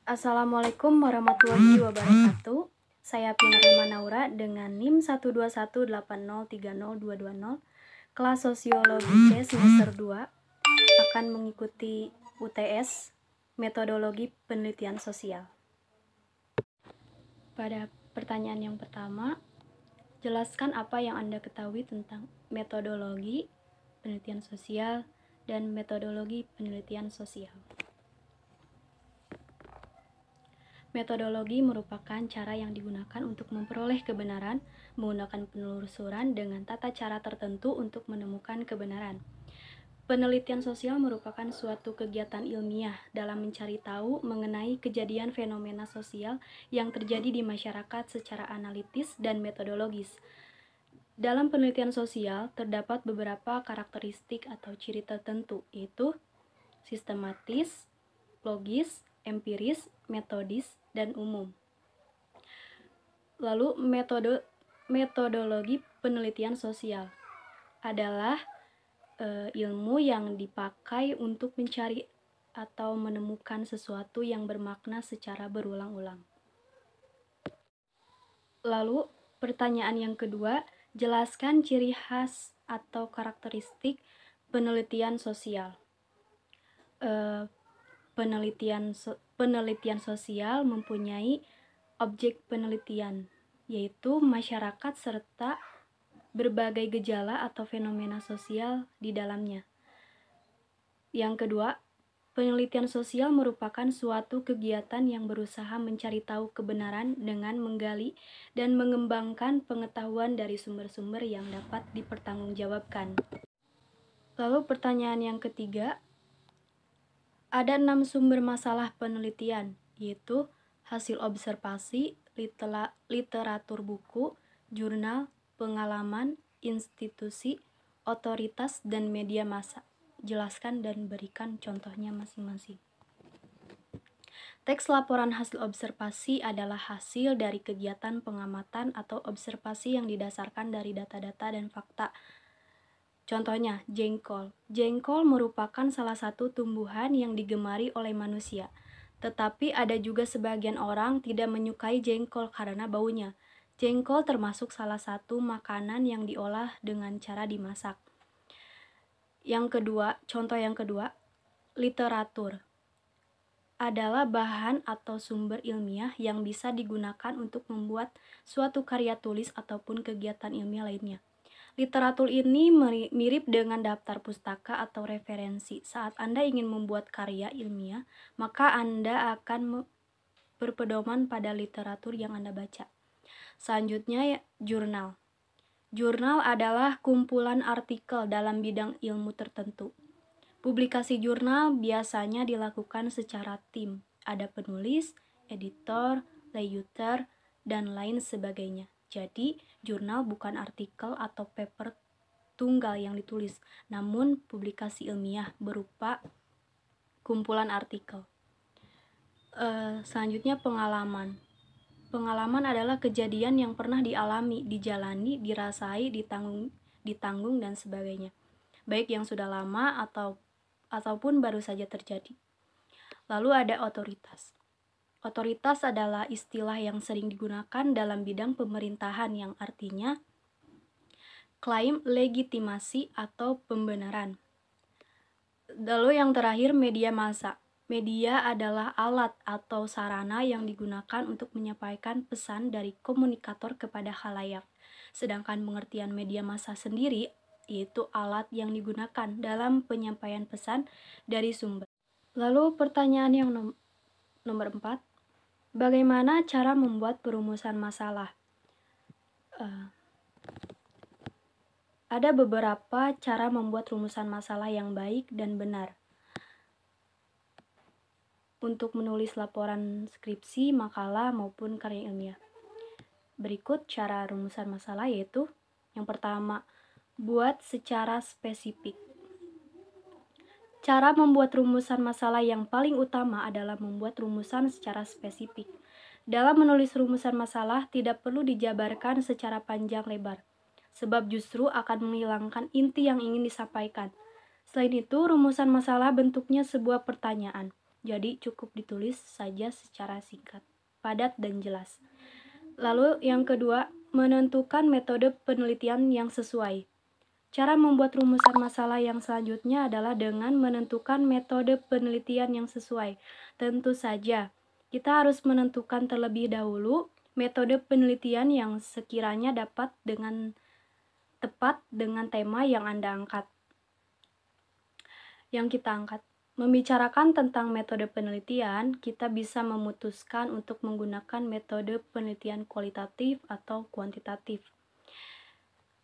Assalamualaikum warahmatullahi wabarakatuh. Saya Pina Manaura dengan NIM 12180302220, kelas Sosiologi C semester 2, akan mengikuti UTS Metodologi Penelitian Sosial. Pada pertanyaan yang pertama, jelaskan apa yang Anda ketahui tentang metodologi penelitian sosial dan metodologi penelitian sosial. Metodologi merupakan cara yang digunakan untuk memperoleh kebenaran menggunakan penelusuran dengan tata cara tertentu untuk menemukan kebenaran. Penelitian sosial merupakan suatu kegiatan ilmiah dalam mencari tahu mengenai kejadian fenomena sosial yang terjadi di masyarakat secara analitis dan metodologis. Dalam penelitian sosial terdapat beberapa karakteristik atau ciri tertentu, yaitu sistematis, logis, empiris, metodis, dan umum. Lalu metodologi penelitian sosial adalah ilmu yang dipakai untuk mencari atau menemukan sesuatu yang bermakna secara berulang-ulang. Lalu pertanyaan yang kedua, jelaskan ciri khas atau karakteristik penelitian sosial. Penelitian sosial mempunyai objek penelitian, yaitu masyarakat serta berbagai gejala atau fenomena sosial di dalamnya. Yang kedua, penelitian sosial merupakan suatu kegiatan yang berusaha mencari tahu kebenaran dengan menggali dan mengembangkan pengetahuan dari sumber-sumber yang dapat dipertanggungjawabkan. Lalu pertanyaan yang ketiga, ada 6 sumber masalah penelitian, yaitu hasil observasi, literatur buku, jurnal, pengalaman, institusi, otoritas, dan media massa. Jelaskan dan berikan contohnya masing-masing. Teks laporan hasil observasi adalah hasil dari kegiatan pengamatan atau observasi yang didasarkan dari data-data dan fakta. Contohnya, jengkol. Jengkol merupakan salah satu tumbuhan yang digemari oleh manusia. Tetapi ada juga sebagian orang tidak menyukai jengkol karena baunya. Jengkol termasuk salah satu makanan yang diolah dengan cara dimasak. Contoh yang kedua, literatur adalah bahan atau sumber ilmiah yang bisa digunakan untuk membuat suatu karya tulis ataupun kegiatan ilmiah lainnya. Literatur ini mirip dengan daftar pustaka atau referensi. Saat Anda ingin membuat karya ilmiah, maka Anda akan berpedoman pada literatur yang Anda baca. Selanjutnya, jurnal. Jurnal adalah kumpulan artikel dalam bidang ilmu tertentu. Publikasi jurnal biasanya dilakukan secara tim. Ada penulis, editor, layouter, dan lain sebagainya. Jadi, jurnal bukan artikel atau paper tunggal yang ditulis, namun publikasi ilmiah berupa kumpulan artikel. Selanjutnya, pengalaman. Pengalaman adalah kejadian yang pernah dialami, dijalani, dirasai, ditanggung, dan sebagainya. Baik yang sudah lama ataupun baru saja terjadi. Lalu ada otoritas. Otoritas adalah istilah yang sering digunakan dalam bidang pemerintahan yang artinya klaim legitimasi atau pembenaran. Lalu yang terakhir, media massa. Media adalah alat atau sarana yang digunakan untuk menyampaikan pesan dari komunikator kepada khalayak. Sedangkan pengertian media massa sendiri yaitu alat yang digunakan dalam penyampaian pesan dari sumber. Lalu pertanyaan yang nomor 4. Bagaimana cara membuat perumusan masalah? Ada beberapa cara membuat rumusan masalah yang baik dan benar. Untuk menulis laporan skripsi, makalah, maupun karya ilmiah. Berikut cara rumusan masalah, yaitu yang pertama, buat secara spesifik. Cara membuat rumusan masalah yang paling utama adalah membuat rumusan secara spesifik. Dalam menulis rumusan masalah, tidak perlu dijabarkan secara panjang lebar, sebab justru akan menghilangkan inti yang ingin disampaikan. Selain itu, rumusan masalah bentuknya sebuah pertanyaan. Jadi cukup ditulis saja secara singkat, padat dan jelas. Lalu yang kedua, menentukan metode penelitian yang sesuai. Cara membuat rumusan masalah yang selanjutnya adalah dengan menentukan metode penelitian yang sesuai. Tentu saja, kita harus menentukan terlebih dahulu metode penelitian yang sekiranya dapat dengan tepat dengan tema yang Anda angkat. Yang kita angkat. Membicarakan tentang metode penelitian, kita bisa memutuskan untuk menggunakan metode penelitian kualitatif atau kuantitatif.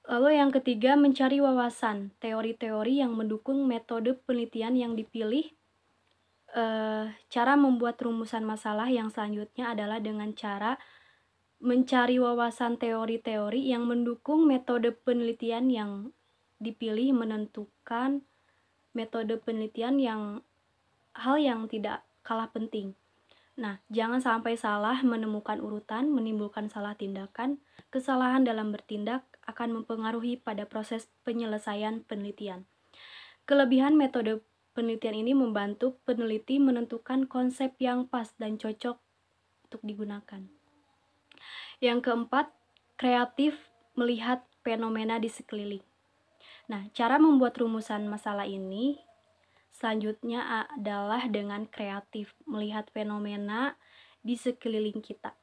Lalu yang ketiga, mencari wawasan, teori-teori yang mendukung metode penelitian yang dipilih. Cara membuat rumusan masalah yang selanjutnya adalah dengan cara mencari wawasan teori-teori yang mendukung metode penelitian yang dipilih, menentukan metode penelitian yang hal yang tidak kalah penting. Nah, jangan sampai salah menemukan urutan, menimbulkan salah tindakan. Kesalahan dalam bertindak akan mempengaruhi pada proses penyelesaian penelitian. Kelebihan metode penelitian ini membantu peneliti menentukan konsep yang pas dan cocok untuk digunakan. Yang keempat, kreatif melihat fenomena di sekeliling. Nah, cara membuat rumusan masalah ini selanjutnya adalah dengan kreatif melihat fenomena di sekeliling kita.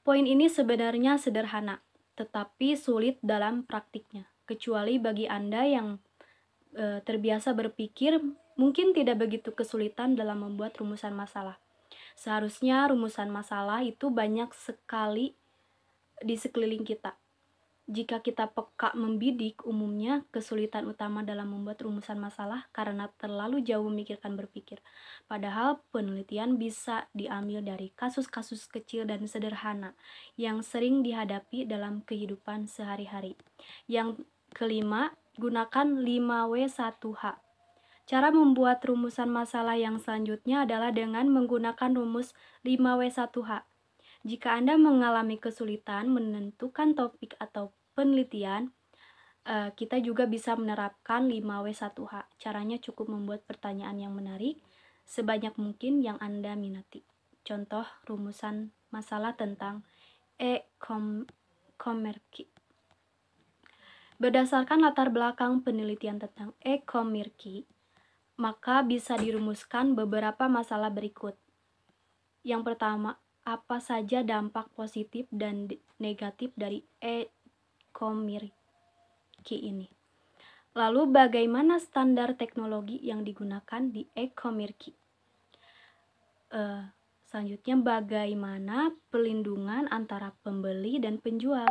Poin ini sebenarnya sederhana, tetapi sulit dalam praktiknya. Kecuali bagi Anda yang terbiasa berpikir, mungkin tidak begitu kesulitan dalam membuat rumusan masalah. Seharusnya rumusan masalah itu banyak sekali di sekeliling kita. Jika kita peka membidik, umumnya kesulitan utama dalam membuat rumusan masalah karena terlalu jauh memikirkan berpikir. Padahal penelitian bisa diambil dari kasus-kasus kecil dan sederhana yang sering dihadapi dalam kehidupan sehari-hari. Yang kelima, gunakan 5W1H. Cara membuat rumusan masalah yang selanjutnya adalah dengan menggunakan rumus 5W1H. Jika Anda mengalami kesulitan menentukan topik atau penelitian, kita juga bisa menerapkan 5W1H. Caranya cukup membuat pertanyaan yang menarik sebanyak mungkin yang Anda minati. Contoh rumusan masalah tentang e-commerce. Berdasarkan latar belakang penelitian tentang e-commerce, maka bisa dirumuskan beberapa masalah berikut. Yang pertama, apa saja dampak positif dan negatif dari e-commerce ini? Lalu bagaimana standar teknologi yang digunakan di e-commerce? Selanjutnya, bagaimana perlindungan antara pembeli dan penjual?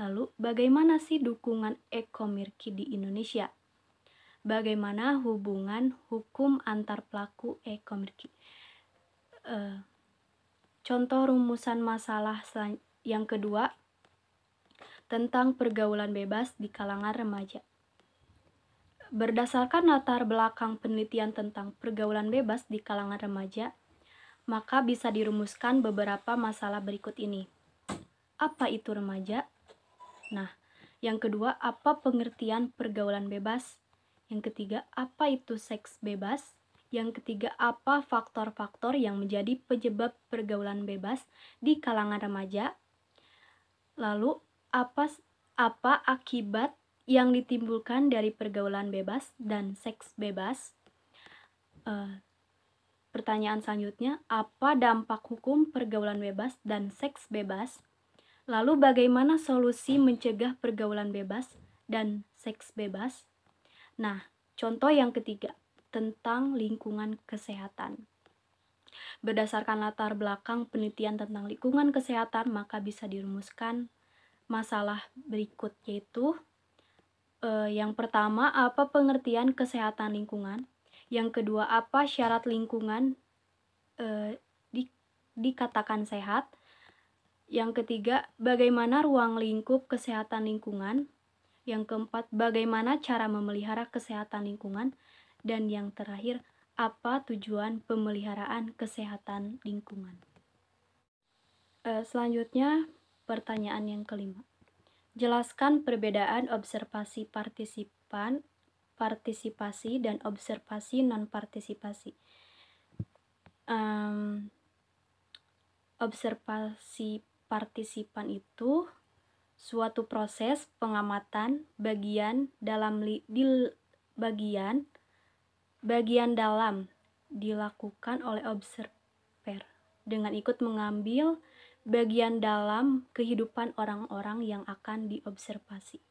Lalu bagaimana sih dukungan e-commerce di Indonesia? Bagaimana hubungan hukum antar pelaku e-commerce? Contoh rumusan masalah yang kedua tentang pergaulan bebas di kalangan remaja. Berdasarkan latar belakang penelitian tentang pergaulan bebas di kalangan remaja, maka bisa dirumuskan beberapa masalah berikut ini. Apa itu remaja? Nah, yang kedua, apa pengertian pergaulan bebas? Yang ketiga, apa itu seks bebas? Yang ketiga, apa faktor-faktor yang menjadi penyebab pergaulan bebas di kalangan remaja? Lalu, apa akibat yang ditimbulkan dari pergaulan bebas dan seks bebas? Pertanyaan selanjutnya, apa dampak hukum pergaulan bebas dan seks bebas? Lalu, bagaimana solusi mencegah pergaulan bebas dan seks bebas? Nah, contoh yang ketiga, tentang lingkungan kesehatan. Berdasarkan latar belakang penelitian tentang lingkungan kesehatan, maka bisa dirumuskan masalah berikut, yaitu yang pertama, apa pengertian kesehatan lingkungan? Yang kedua, apa syarat lingkungan dikatakan sehat? Yang ketiga, bagaimana ruang lingkup kesehatan lingkungan? Yang keempat, bagaimana cara memelihara kesehatan lingkungan? Dan yang terakhir, apa tujuan pemeliharaan kesehatan lingkungan? Selanjutnya, pertanyaan yang kelima. Jelaskan perbedaan observasi partisipan partisipasi dan observasi non-partisipasi. Observasi partisipan itu suatu proses pengamatan bagian dalam dilakukan oleh observer dengan ikut mengambil bagian dalam kehidupan orang-orang yang akan diobservasi.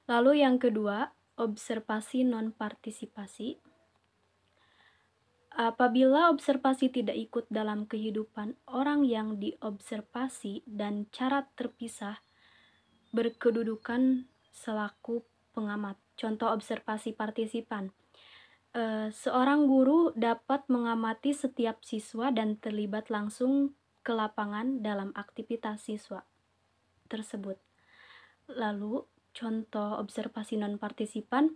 Lalu yang kedua, observasi non-partisipasi. Apabila observasi tidak ikut dalam kehidupan orang yang diobservasi dan cara terpisah berkedudukan selaku pengamat. Contoh observasi partisipan. Seorang guru dapat mengamati setiap siswa dan terlibat langsung ke lapangan dalam aktivitas siswa tersebut. Lalu, contoh observasi non-partisipan,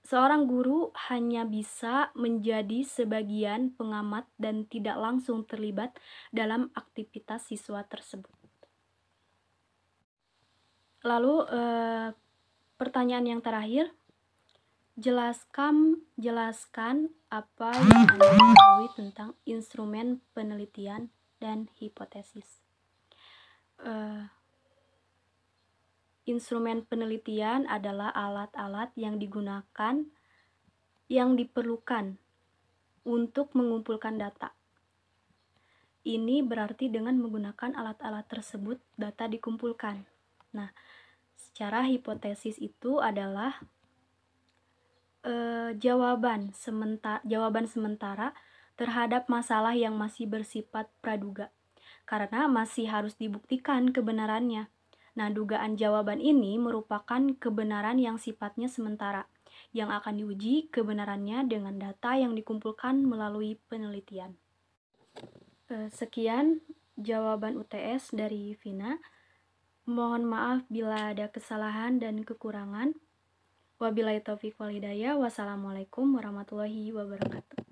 seorang guru hanya bisa menjadi sebagian pengamat dan tidak langsung terlibat dalam aktivitas siswa tersebut. Lalu, pertanyaan yang terakhir, jelaskan apa yang Anda ketahui tentang instrumen penelitian dan hipotesis. Instrumen penelitian adalah alat-alat yang diperlukan untuk mengumpulkan data. Ini berarti dengan menggunakan alat-alat tersebut data dikumpulkan. Nah, secara hipotesis itu adalah jawaban sementara terhadap masalah yang masih bersifat praduga, karena masih harus dibuktikan kebenarannya. Nah, dugaan jawaban ini merupakan kebenaran yang sifatnya sementara, yang akan diuji kebenarannya dengan data yang dikumpulkan melalui penelitian. Sekian jawaban UTS dari Vina. Mohon maaf bila ada kesalahan dan kekurangan. Wabillahi taufiq wal hidayah. Wassalamualaikum warahmatullahi wabarakatuh.